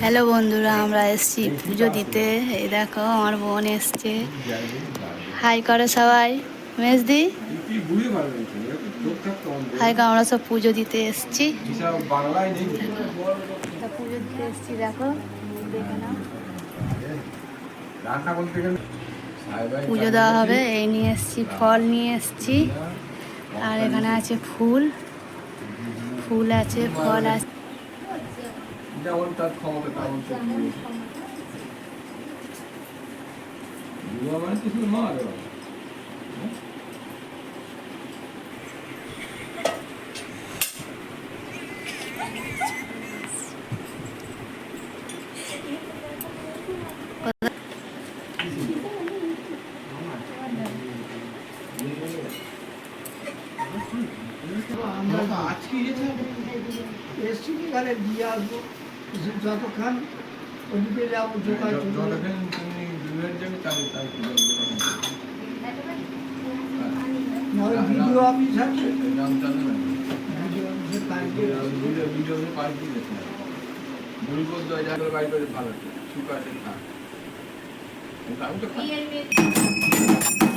Hello বন্ধুরা, আমরা এসছি পুজো দিতে। এই দেখো আমার বোন এসছে। হাই করো সবাই। মেজদি হাই করো। আমরা সব পুজো দিতে এসছি। পুজো দিতে এসছি, দেখো দেখে নাও। পুজো দেওয়া হবে, এই নিয়ে এসছি, ফল নিয়ে এসছি। আর এখানে আছে ফুল, ফুল আছে, ফল আছে। যেমন তার ক্ষমতা তেমন মানে কিছু নয়। আজকে এসছি এখানে দিয়ে আসবো যতক্ষণ ওদিকে যাবো যোগাযোগ তুমি দুধের যাবে তাই ভিডিও অফিস আছে ভিডিও পাল্টি গেছে দুর্গোর বাড়ি করে ভালো শুকাতে থাক আমি তো